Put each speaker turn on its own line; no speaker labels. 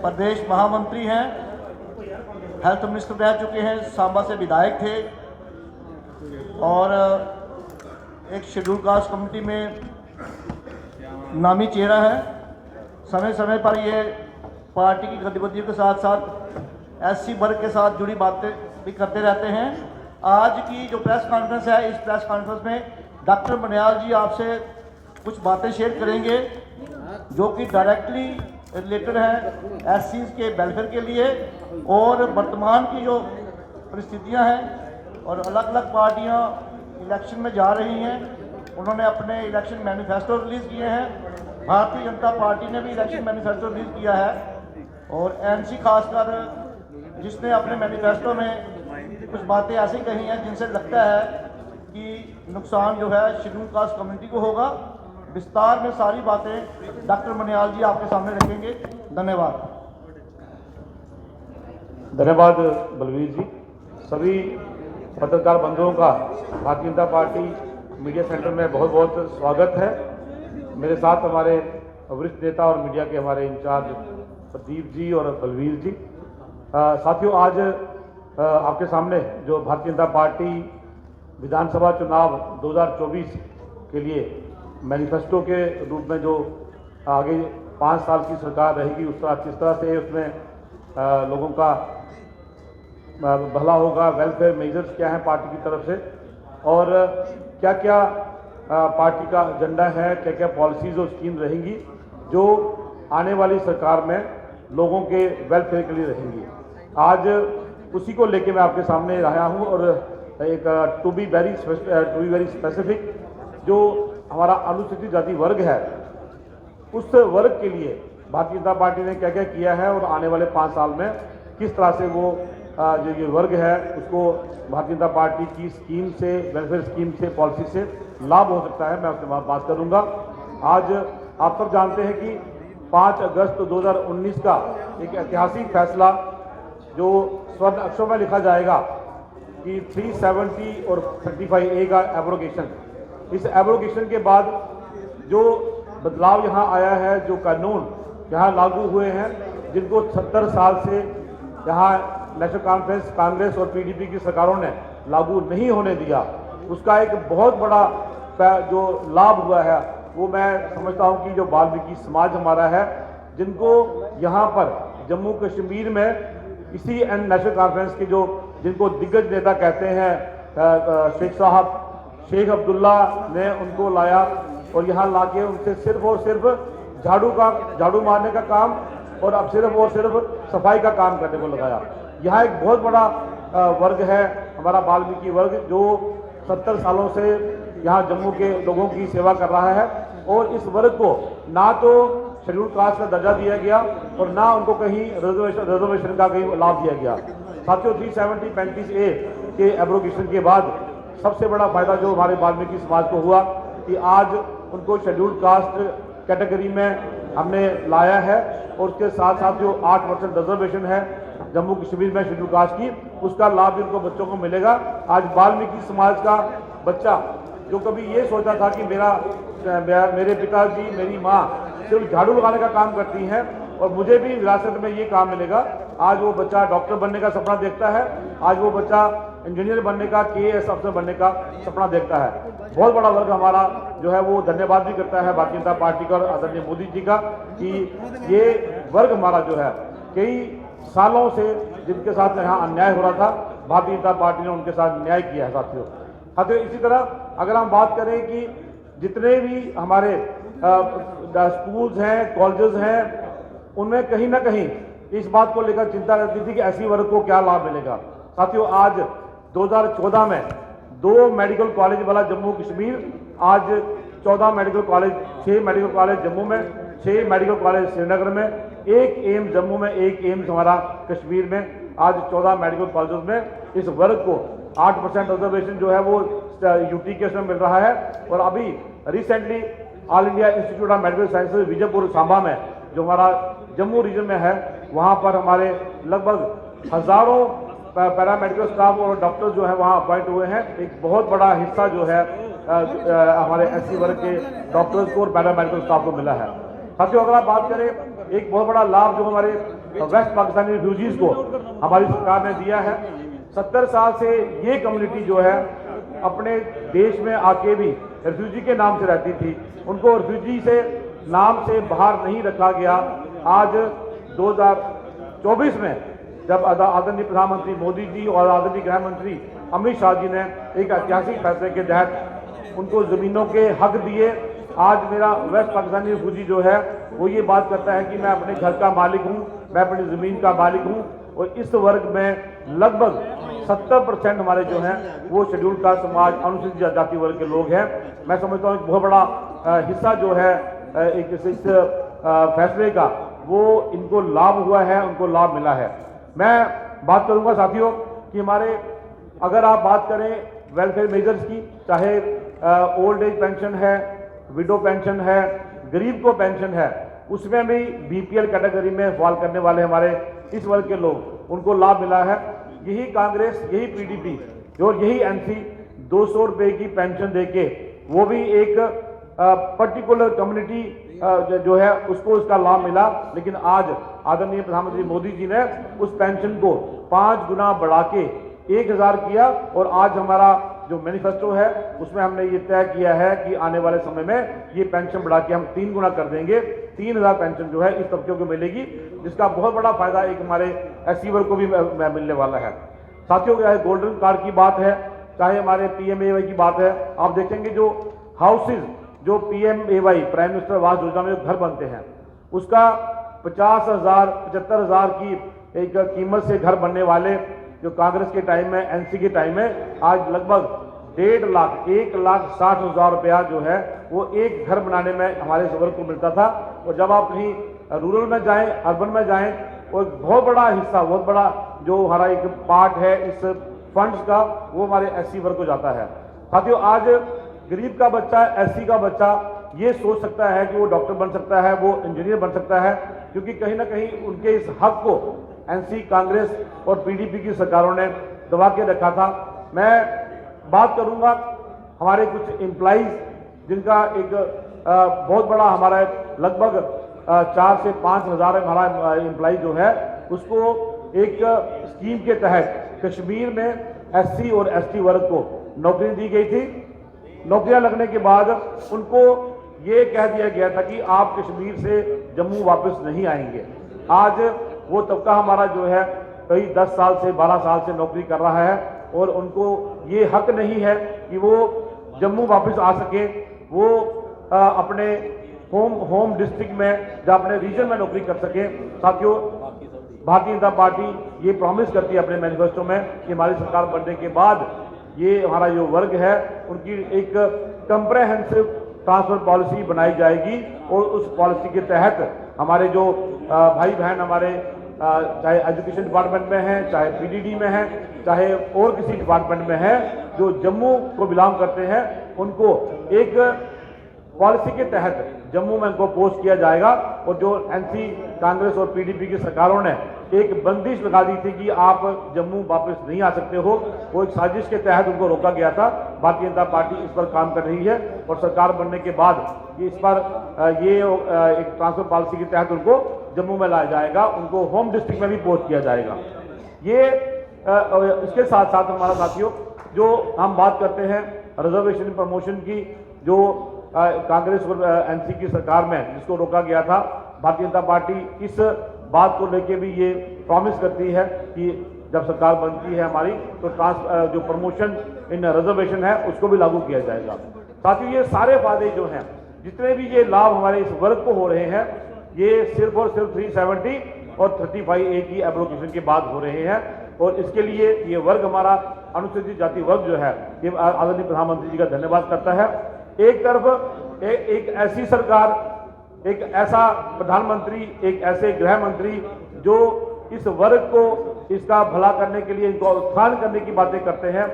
प्रदेश महामंत्री हैं, health minister रह चुके हैं, सांबा से विधायक थे और एक शेड्यूल कास्ट कमेटी में नामी चेहरा है। समय समय पर ये पार्टी की गतिविधियों के साथ साथ एससी वर्ग के साथ जुड़ी बातें भी करते रहते हैं। आज की जो प्रेस कॉन्फ्रेंस है, इस प्रेस कॉन्फ्रेंस में डॉक्टर मनियाल जी आपसे कुछ बातें शेयर करेंगे जो कि डायरेक्टली रिलेटेड है एससीज के वेलफेयर के लिए और वर्तमान की जो परिस्थितियां हैं और अलग अलग पार्टियां इलेक्शन में जा रही हैं। उन्होंने अपने इलेक्शन मैनिफेस्टो रिलीज़ किए हैं। भारतीय जनता पार्टी ने भी इलेक्शन मैनिफेस्टो रिलीज़ किया है और एनसी खासकर जिसने अपने मैनिफेस्टो में कुछ बातें ऐसी कही हैं जिनसे लगता है कि नुकसान जो है शेड्यूल कास्ट कम्युनिटी को होगा। विस्तार में सारी बातें डॉक्टर मनियाल जी आपके सामने रखेंगे। धन्यवाद।
धन्यवाद बलवीर जी। सभी पत्रकार बंधुओं का Bharatiya Janata party media centre में बहुत बहुत स्वागत है। मेरे साथ हमारे वरिष्ठ नेता और मीडिया के हमारे इंचार्ज प्रदीप जी और बलवीर जी। साथियों, आज आपके सामने जो भारतीय जनता पार्टी विधानसभा चुनाव 2024 के लिए मैनिफेस्टो के रूप में जो आगे 5 साल की सरकार रहेगी उस तरह किस तरह से उसमें लोगों का भला होगा, वेलफेयर मेजर्स क्या हैं पार्टी की तरफ से और क्या क्या पार्टी का एजेंडा है, क्या क्या पॉलिसीज़ और स्कीम रहेंगी जो आने वाली सरकार में लोगों के वेलफेयर के लिए रहेंगी। आज उसी को लेके मैं आपके सामने आया हूँ और एक टू बी वेरी स्पेसिफिक जो हमारा अनुसूचित जाति वर्ग है उस वर्ग के लिए भारतीय जनता पार्टी ने क्या क्या किया है और आने वाले 5 साल में किस तरह से वो जो ये वर्ग है उसको भारतीय जनता पार्टी की स्कीम से, वेलफेयर स्कीम से, पॉलिसी से लाभ हो सकता है, मैं उसके बाद बात करूंगा। आज आप सब जानते हैं कि 5 अगस्त 2019 का एक ऐतिहासिक फैसला जो स्वर्ण अक्षरों में लिखा जाएगा कि 370 और 35A का एब्रोगेशन, इस एब्रोगेशन के बाद जो बदलाव यहाँ आया है, जो कानून यहाँ लागू हुए हैं जिनको 70 साल से यहाँ नेशनल कॉन्फ्रेंस, कांग्रेस और पीडीपी की सरकारों ने लागू नहीं होने दिया, उसका एक बहुत बड़ा जो लाभ हुआ है वो मैं समझता हूँ कि जो वाल्मीकि समाज हमारा है जिनको यहाँ पर जम्मू कश्मीर में इसी नेशनल कॉन्फ्रेंस के जो जिनको दिग्गज नेता कहते हैं शेख साहब, शेख अब्दुल्ला ने उनको लाया और यहाँ लाके उनसे सिर्फ और सिर्फ झाड़ू मारने का काम और अब सिर्फ और सिर्फ सफाई का काम करने को लगाया। यहाँ एक बहुत बड़ा वर्ग है हमारा वाल्मीकि वर्ग जो 70 सालों से यहाँ जम्मू के लोगों की सेवा कर रहा है और इस वर्ग को ना तो शेड्यूल कास्ट का दर्जा दिया गया और ना उनको कहीं रिजर्वेशन का कहीं लाभ दिया गया। साथियों, 370-35A के एब्रोगेशन के बाद सबसे बड़ा फायदा जो हमारे वाल्मीकि समाज को हुआ कि आज उनको शेड्यूल कास्ट कैटेगरी में हमने लाया है और उसके साथ साथ जो 8% रिजर्वेशन है जम्मू कश्मीर में शेड्यूल कास्ट की, उसका लाभ भी उनको बच्चों को मिलेगा। आज वाल्मीकि समाज का बच्चा जो कभी ये सोचा था कि मेरे पिताजी, मेरी माँ सिर्फ झाड़ू लगाने का काम करती हैं और मुझे भी विरासत में ये काम मिलेगा, आज वो बच्चा डॉक्टर बनने का सपना देखता है, आज वो बच्चा इंजीनियर बनने का, KAS अफसर बनने का सपना देखता है। बहुत बड़ा वर्ग हमारा जो है वो धन्यवाद भी करता है भारतीय जनता पार्टी का और आदरणीय मोदी जी का कि ये वर्ग हमारा जो है कई सालों से जिनके साथ यहाँ अन्याय हो रहा था, भारतीय जनता पार्टी ने उनके साथ न्याय किया है। साथियों, इसी तरह अगर हम बात करें कि जितने भी हमारे स्कूल्स हैं, कॉलेजेस हैं, उनमें कहीं ना कहीं इस बात को लेकर चिंता रहती थी कि ऐसी वर्ग को क्या लाभ मिलेगा। साथियों, आज 2014 में 2 मेडिकल कॉलेज वाला जम्मू कश्मीर, आज 14 medical college, 6 medical college Jammu में, 6 मेडिकल कॉलेज श्रीनगर में, 1 एम्स जम्मू में, 1 एम्स हमारा कश्मीर में। आज 14 मेडिकल कॉलेज में इस वर्ग को 8% रिजर्वेशन जो है वो यूटी के उसमें मिल रहा है और अभी recently all India institute of medical sciences Vijaypur Samba में जो हमारा जम्मू रीजन में है, वहाँ पर हमारे लगभग हज़ारों पैरामेडिकल स्टाफ और डॉक्टर जो है वहाँ अपॉइंट हुए हैं। एक बहुत बड़ा हिस्सा जो है हमारे एससी वर्ग के डॉक्टर्स को और पैरामेडिकल स्टाफ को मिला है। साथियों, अगर आप बात करें एक बहुत बड़ा लाभ जो हमारे वेस्ट पाकिस्तानी रिफ्यूजीज को हमारी सरकार ने दिया है। 70 साल से ये कम्युनिटी जो है अपने देश में आके भी रिफ्यूजी के नाम से रहती थी, उनको रिफ्यूजी से नाम से बाहर नहीं रखा गया। आज 2024 में जब आदरणीय प्रधानमंत्री मोदी जी और आदरणीय गृह मंत्री अमित शाह जी ने एक ऐतिहासिक फैसले के तहत उनको ज़मीनों के हक दिए, आज मेरा वेस्ट पाकिस्तानी रिफ्यूजी जो है वो ये बात करता है कि मैं अपने घर का मालिक हूँ, मैं अपनी ज़मीन का मालिक हूँ। और इस वर्ग में लगभग 70% हमारे जो हैं वो शेड्यूल कास्ट समाज, अनुसूचित जाति वर्ग के लोग हैं। मैं समझता हूँ एक बहुत बड़ा हिस्सा जो है एक इस फैसले का वो इनको लाभ हुआ है, उनको लाभ मिला है। मैं बात करूंगा साथियों कि हमारे अगर आप बात करें वेलफेयर मेजर्स की, चाहे ओल्ड एज पेंशन है, विडो पेंशन है, गरीब को पेंशन है, उसमें भी बीपीएल कैटेगरी में फॉल करने वाले हमारे इस वर्ग के लोग, उनको लाभ मिला है। यही कांग्रेस, यही पीडीपी और यही एनसी 200 रुपए की पेंशन देके वो भी एक पर्टिकुलर कम्युनिटी जो है उसको उसका लाभ मिला। लेकिन आज आदरणीय प्रधानमंत्री मोदी जी ने उस पेंशन को 5 गुना बढ़ा के 1000 किया और आज हमारा जो मैनिफेस्टो है उसमें हमने ये तय किया है कि आने वाले समय में ये पेंशन बढ़ा के हम 3 गुना कर देंगे। 3000 पेंशन जो है इस तबके को मिलेगी, जिसका बहुत बड़ा फायदा एक हमारे एससी वर्ग को भी मिलने वाला है। साथियों, चाहे गोल्डन कार्ड की बात है, चाहे हमारे PMAY की बात है, आप देखेंगे जो हाउसेज जो PMAY prime minister Awas Yojana में घर बनते हैं उसका 50,000 75,000 की एक कीमत से घर बनने वाले जो कांग्रेस के टाइम में, एनसी के टाइम में, आज लगभग 1.5 लाख 1,60,000 रुपया जो है वो एक घर बनाने में हमारे वर्ग को मिलता था। और जब आप कहीं रूरल में जाएं, अर्बन में जाएं, वो एक बहुत बड़ा हिस्सा, बहुत बड़ा जो हमारा एक पार्ट है इस फंड्स का, वो हमारे एससी वर्ग को जाता है। साथियों, आज गरीब का बच्चा, एससी का बच्चा ये सोच सकता है कि वो डॉक्टर बन सकता है, वो इंजीनियर बन सकता है, क्योंकि कहीं ना कहीं उनके इस हक को एनसी, कांग्रेस और पीडीपी की सरकारों ने दबा के रखा था। मैं बात करूंगा हमारे कुछ एम्प्लॉइज जिनका एक बहुत बड़ा हमारा लगभग 4 से 5 हज़ार हमारा एम्प्लॉय जो है उसको एक स्कीम के तहत कश्मीर में एससी और एसटी वर्ग को नौकरी दी गई थी। नौकरियां लगने के बाद उनको ये कह दिया गया था कि आप कश्मीर से जम्मू वापस नहीं आएंगे। आज वो तबका हमारा जो है कई 10 साल से 12 साल से नौकरी कर रहा है और उनको ये हक नहीं है कि वो जम्मू वापस आ सके। वो अपने होम डिस्ट्रिक्ट में या अपने रीजन में नौकरी कर सके। साथियों, भारतीय जनता पार्टी ये प्रॉमिस करती है अपने मैनिफेस्टो में कि हमारी सरकार बनने के बाद ये हमारा जो वर्ग है उनकी एक कंप्रेहेंसिव ट्रांसफर पॉलिसी बनाई जाएगी और उस पॉलिसी के तहत हमारे जो भाई बहन हमारे चाहे एजुकेशन डिपार्टमेंट में हैं, चाहे पीडीडी में हैं, चाहे और किसी डिपार्टमेंट में हैं, जो जम्मू को बिलोंग करते हैं, उनको एक पॉलिसी के तहत जम्मू में उनको पोस्ट किया जाएगा। और जो एनसी, कांग्रेस और पीडीपी की सरकारों ने एक बंदिश लगा दी थी कि आप जम्मू वापस नहीं आ सकते हो, वो एक साजिश के तहत उनको रोका गया था। भारतीय जनता पार्टी इस पर काम कर रही है और सरकार बनने के बाद ये इस पर एक ट्रांसफर पॉलिसी के तहत उनको जम्मू में लाया जाएगा, उनको होम डिस्ट्रिक्ट में भी पोस्ट किया जाएगा। ये इसके साथ साथ हमारा साथियों जो हम बात करते हैं रिजर्वेशन प्रमोशन की, जो कांग्रेस और एनसी की सरकार में जिसको रोका गया था, भारतीय जनता पार्टी इस बात को लेके भी ये प्रॉमिस करती है कि जब सरकार बनती है हमारी तो जो प्रमोशन इन रिजर्वेशन है उसको भी लागू किया जाएगा। साथियों, ये सारे फायदे जो हैं, जितने भी ये लाभ हमारे इस वर्ग को हो रहे हैं, ये सिर्फ और सिर्फ 370 और 35A की एप्लीकेशन के बाद हो रहे हैं। और इसके लिए ये वर्ग हमारा अनुसूचित जाति वर्ग जो है ये आदरणीय प्रधानमंत्री जी का धन्यवाद करता है। एक तरफ एक ऐसी सरकार, एक ऐसा प्रधानमंत्री, एक ऐसे गृह मंत्री जो इस वर्ग को इसका भला करने के लिए, इनको उत्थान करने की बातें करते हैं,